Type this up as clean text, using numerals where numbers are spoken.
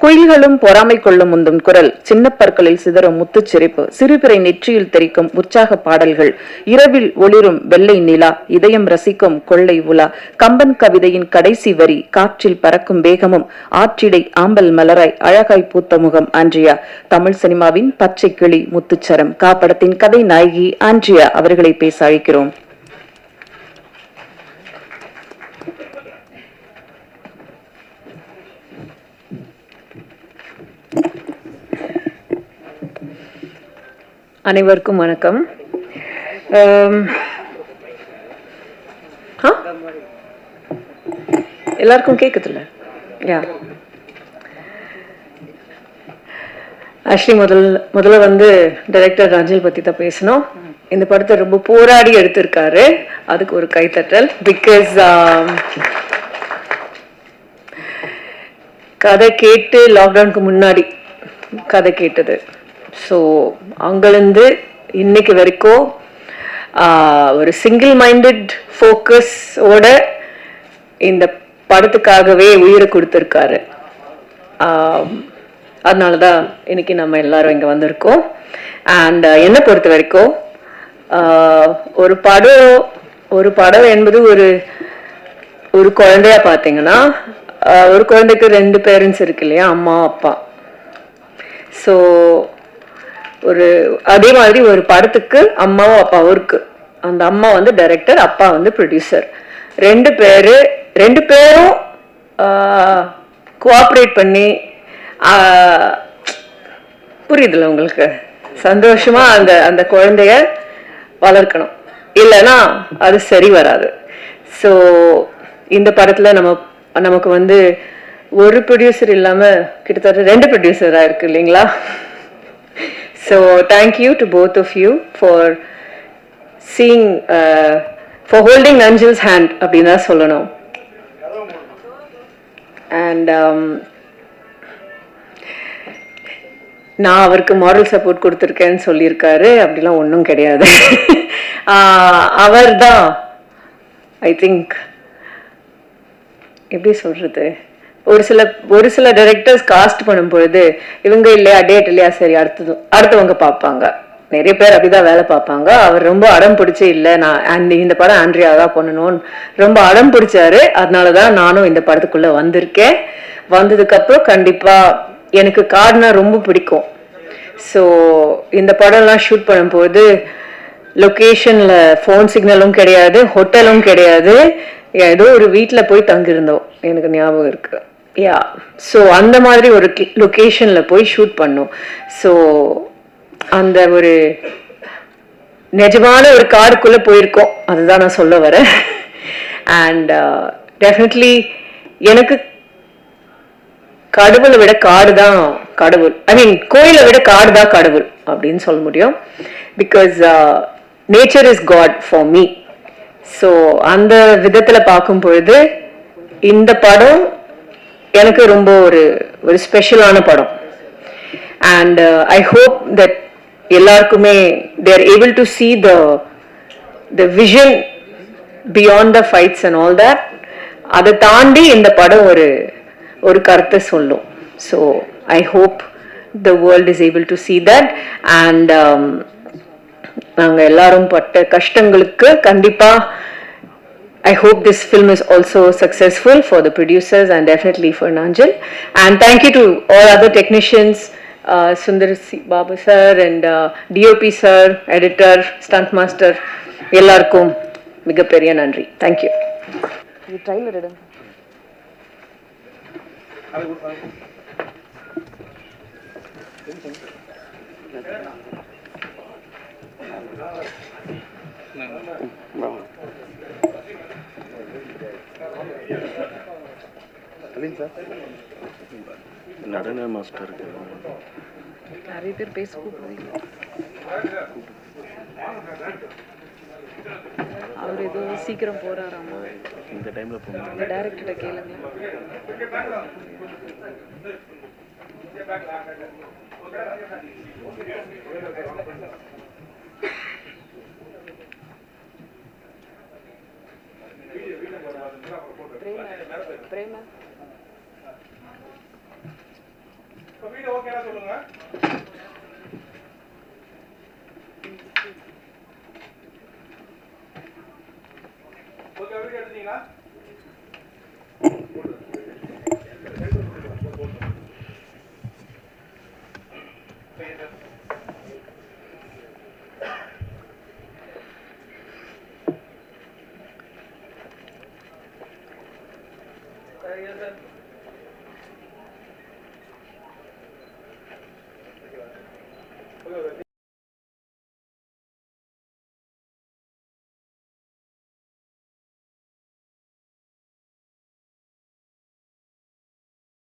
குயில்களும் பொறாமை கொள்ளும் முந்தும் குரல், சின்ன பற்களில் சிதறும் முத்துச்சிரிப்பு, சிறுபிறை நெற்றியில் தெரிக்கும் உற்சாக பாடல்கள், இரவில் ஒளிரும் வெள்ளை நிலா, இதயம் ரசிக்கும் கொள்ளை உலா, கம்பன் கவிதையின் கடைசி வரி, காற்றில் பறக்கும் வேகமும் ஆற்றிடை ஆம்பல் மலராய் அழகாய் பூத்த முகம் ஆண்ட்ரியா. தமிழ் சினிமாவின் பச்சை கிளி முத்துச்சரம் காப்படத்தின் கதை நாயகி ஆண்ட்ரியா அவர்களை பேச அழைக்கிறோம். அனைவருக்கும் வணக்கம். எல்லாருக்கும் கேக்குதுல்ல? ஆக்சுவலி முதல்ல வந்து டைரக்டர் ரஞ்சில் பத்தி தான் பேசணும். இந்த படத்தை ரொம்ப போராடி எடுத்திருக்காரு, அதுக்கு ஒரு கைத்தட்டல். பிகாஸ் கதை கேட்டு லாக்டவுனுக்கு முன்னாடி கதை கேட்டது. ஸோ அங்கிருந்து இன்னைக்கு வரைக்கும் ஒரு சிங்கிள் மைண்டட் ஃபோக்கஸோட இந்த படத்துக்காகவே உயிரை கொடுத்துருக்காரு. அதனால தான் இன்னைக்கு நம்ம எல்லாரும் இங்கே வந்திருக்கோம். அண்ட் என்னை பொறுத்த வரைக்கும் ஒரு படம் என்பது ஒரு குழந்தையா பார்த்தீங்கன்னா, ஒரு குழந்தைக்கு 2 பேரண்ட்ஸ் இருக்கு இல்லையா, அம்மா அப்பா. ஸோ அதே மாதிரி ஒரு படத்துக்கு அம்மாவும் அப்பாவும் இருக்கு. அந்த அம்மா வந்து டைரக்டர், அப்பா வந்து ப்ரொடியூசர். 2 பேரும் கோஆப்ரேட் பண்ணி, புரியுதுல்ல உங்களுக்கு, சந்தோஷமா அந்த குழந்தைய வளர்க்கணும். இல்லைன்னா அது சரி வராது. ஸோ இந்த படத்துல நமக்கு வந்து ஒரு ப்ரொடியூசர் இல்லாம கிட்டத்தட்ட 2 ப்ரொடியூசரா இருக்கு இல்லைங்களா? So thank you to both of you for seeing, for holding Nanjil's hand அப்படின்னா சொல்லணும். And நான் அவருக்கு மாரல் சப்போர்ட் கொடுத்துருக்கேன்னு சொல்லியிருக்காரு. அப்படிலாம் ஒன்றும் கிடையாது. அவர் தான் ஐ திங்க், எப்படி சொல்றது, ஒரு சில டைரக்டர்ஸ் காஸ்ட் பண்ணும் பொழுது இவங்க இல்லையா, டேட் இல்லையா, சரி அடுத்தவங்க பார்ப்பாங்க. நிறைய பேர் அப்படிதான் வேலை பார்ப்பாங்க. அவர் ரொம்ப அடம் பிடிச்சி இல்லை, நான் இந்த படம் ஆண்ட்ரியா தான் பண்ணணும்னு ரொம்ப அடம் பிடிச்சாரு. அதனாலதான் நானும் இந்த படத்துக்குள்ள வந்திருக்கேன். வந்ததுக்கு அப்புறம் கண்டிப்பா எனக்கு காடுனா ரொம்ப பிடிக்கும். ஸோ இந்த படம்லாம் ஷூட் பண்ணும்போது லொக்கேஷன்ல ஃபோன் சிக்னலும் கிடையாது, ஹோட்டலும் கிடையாது, ஏதோ ஒரு வீட்டில் போய் தங்கியிருந்தோம், எனக்கு ஞாபகம் இருக்கு. ஸோ அந்த மாதிரி ஒரு லொக்கேஷன்ல போய் ஷூட் பண்ணோம். ஸோ அந்த ஒரு நிஜமான ஒரு காடுக்குள்ள போயிருக்கோம், அதுதான் நான் சொல்ல வரேன். அண்ட் டெஃபினெட்லி எனக்கு கடவுளை விட காடு தான் கடவுள், ஐ மீன் கோயிலை விட காடு தான் கடவுள் அப்படின்னு சொல்ல முடியும். Because nature is God for me. So அந்த விதத்துல பார்க்கும் பொழுது இந்த படம் எனக்கு ரொம்ப ஒரு ஸ்பெஷலான படம். அண்ட் ஐ ஹோப் தட் எல்லாருக்குமே they are able to see the vision beyond the fights and all that. அதை தாண்டி இந்த படம் ஒரு கருத்தை சொல்லும். So I hope the world is able to see that. and நாங்கள் எல்லாரும் பட்ட கஷ்டங்களுக்கு கண்டிப்பா I hope this film is also successful for the producers and definitely for Nanjil. And thank you to all other technicians, Sundar Babu sir and DOP sir, editor, stunt master, ellarkum migaperiya nandri. Thank you. You trailer edum. நடன master நிறைய பேர் பேச கூப்பிடுறீங்க. அவர் ஏதோ சீக்கிரம் போறாராமா, இந்த டைம்ல போங்க. டைரக்டர்கிட்ட கேளுங்க. பிரேமா